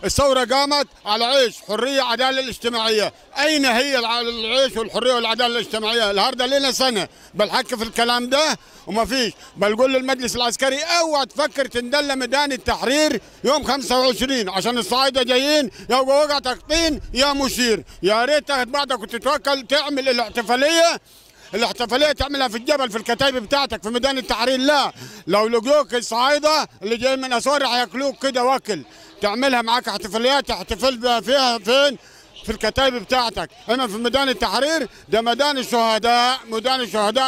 الثورة قامت على عيش، حرية، عدالة الاجتماعية. أين هي العيش والحرية والعدالة الاجتماعية؟ النهارده لنا سنة بنحكي في الكلام ده وما فيش. بنقول للمجلس العسكري اوعى تفكر تندل ميدان التحرير يوم 25 عشان الصعايدة جايين يا وقعتك طين يا مشير. يا ريت تاخد بعضك وتتوكل تعمل الاحتفالية تعملها في الجبل في الكتايب بتاعتك في ميدان التحرير. لا، لو لقوك الصعايدة اللي جايين من اسوار هياكلوك كده واكل. تعملها معاك احتفاليات تحتفل فيها فين؟ في الكتايب بتاعتك. هنا في ميدان التحرير ده ميدان الشهداء،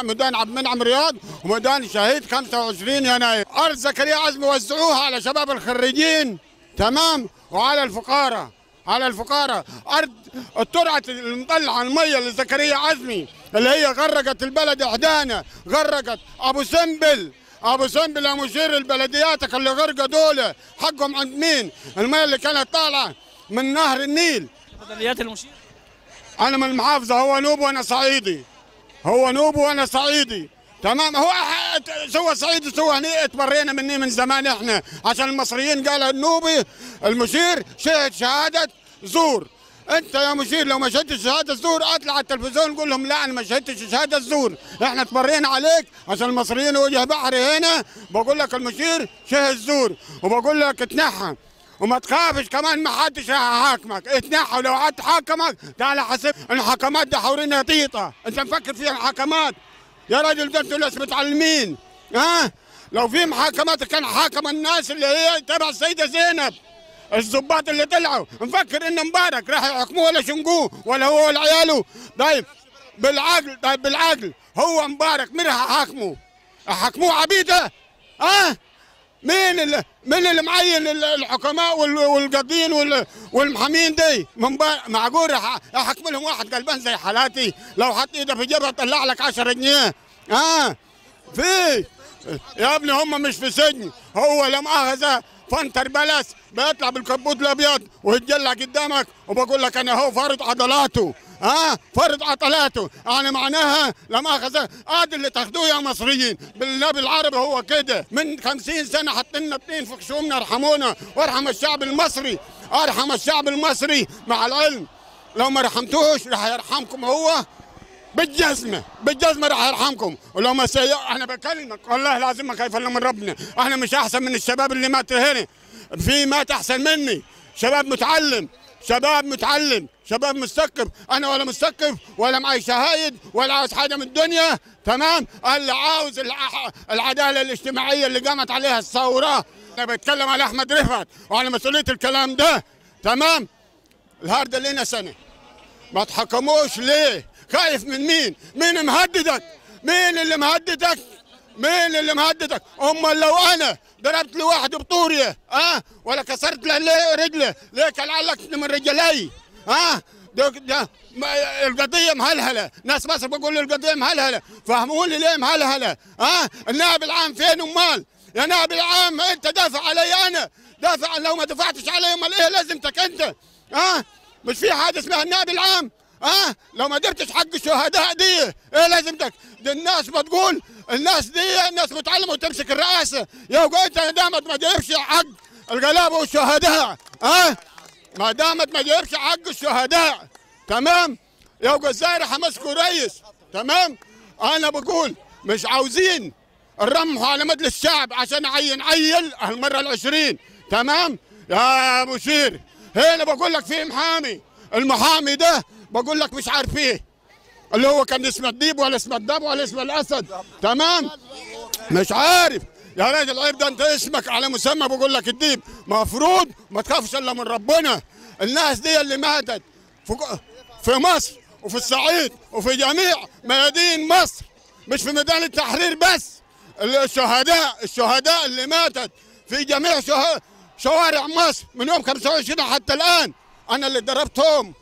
ميدان عبد المنعم رياض وميدان شهيد 25 يناير. ارض زكريا عزمي وزعوها على شباب الخريجين، تمام، وعلى الفقراء. ارض الترعه المطلعه الميه لزكريا عزمي اللي هي غرقت البلد احدانا، غرقت ابو سمبل يا مشير البلدياتك اللي غرقوا دول حقهم عند مين؟ الميه اللي كانت طالعه من نهر النيل. بلديات المشير؟ انا من المحافظه، هو نوب وانا صعيدي، تمام. هو سوى صعيدي سوى هني، اتبرينا مني من زمان احنا عشان المصريين قالوا النوبي المشير شهد شهاده زور. انت يا مشير لو ما شهدتش شهاده زور اطلع على التلفزيون قول لهم لا انا ما شهدتش شهاده زور، احنا اتبرينا عليك عشان المصريين وجه بحري هنا. بقول لك المشير شهد زور، وبقول لك اتنحى وما تخافش كمان، ما حدش هيحاكمك، اتنحى ولو قعدت حاكمك تعال حاسب. الحكامات ده حورينا طيطه، انت مفكر فيها محاكمات؟ يا راجل ده انتوا ناس متعلمين، لو في محاكمات كان حاكم الناس اللي هي تبع السيده زينب، الضباط اللي طلعوا. مفكر ان مبارك راح يحكموه ولا شنقوه ولا هو ولا عياله؟ طيب بالعقل هو مبارك مين راح يحاكموه؟ حكموه عبيده؟ مين اللي معين الحكماء والقاضيين والمحامين دي؟ معقول احكم لهم واحد قلبان زي حالاتي لو حط ايده في جيبها طلع لك 10 جنيه؟ في يا ابني هم مش في سجن، هو لا مؤاخذه فنتر بلس بيطلع بالكبوت الابيض ويتجلى قدامك وبقول لك انا هو فرض عضلاته، فرض عضلاته. يعني معناها لا مؤاخذه ادي اللي تاخدوه يا مصريين بالنبي العربي. هو كده من 50 سنه حاطين طين في خشومنا، ارحمونا وارحم الشعب المصري، مع العلم لو ما رحمتوش راح يرحمكم هو بالجزمه راح يرحمكم. ولو ما انا بكلمك والله لازم ما خايف الا من ربنا، احنا مش احسن من الشباب اللي مات هنا، في مات احسن مني، شباب متعلم، شباب مثقف. انا ولا مثقف ولا معي شهايد ولا عاوز حاجه من الدنيا، تمام. اللي عاوز العداله الاجتماعيه اللي قامت عليها الثوره. انا بتكلم على احمد رفعت وعلى مسؤوليه الكلام ده، تمام. النهارده لنا سنه ما تحكموش ليه؟ خايف من مين؟ مين مهددك؟ مين اللي مهددك؟ امال لو انا ضربت لواحد بطوريه ولا كسرت له رجله ليه كان علقت من رجلي؟ ده القضيه مهلهله، ناس مصر بقول القضيه مهلهله، فهموا لي ليه مهلهله؟ النائب العام فين امال؟ يا نائب العام انت دافع علي، انا دافع. لو ما دفعتش علي امال ايه لازمتك انت؟ مش في حاجه اسمها النائب العام؟ لو ما جبتش حق الشهداء دي ايه لازمتك؟ دي الناس بتقول الناس دي ناس متعلمه وتمسك الرئاسه، يا انت دامت ما جايبش حق الغلابه والشهداء، ما دامت ما جايبش حق الشهداء، تمام. يا ازاي راح امسكوا رئيس، تمام. انا بقول مش عاوزين نرمحوا على مجلس الشعب عشان عين عيل المره ال20، تمام يا مشير. هنا بقول لك في المحامي ده بقول لك مش عارف ايه اللي هو كان اسمه الديب ولا اسمه الدب ولا اسمه الاسد، تمام، مش عارف. يا راجل عيب، ده انت اسمك على مسمى بقول لك الديب. مفروض ما تخافش الا من ربنا. الناس دي اللي ماتت في مصر وفي الصعيد وفي جميع ميادين مصر، مش في ميدان التحرير بس. الشهداء اللي ماتت في جميع شوارع مصر من يوم 25 حتى الان، انا اللي ضربتهم،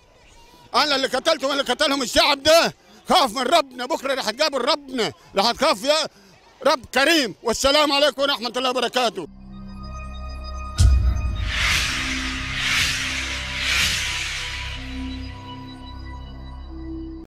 انا اللي قتلتهم، اللي قتلهم الشعب ده. خاف من ربنا، بكره رح تقابل ربنا، رح تخاف يا رب كريم. والسلام عليكم ورحمه الله وبركاته.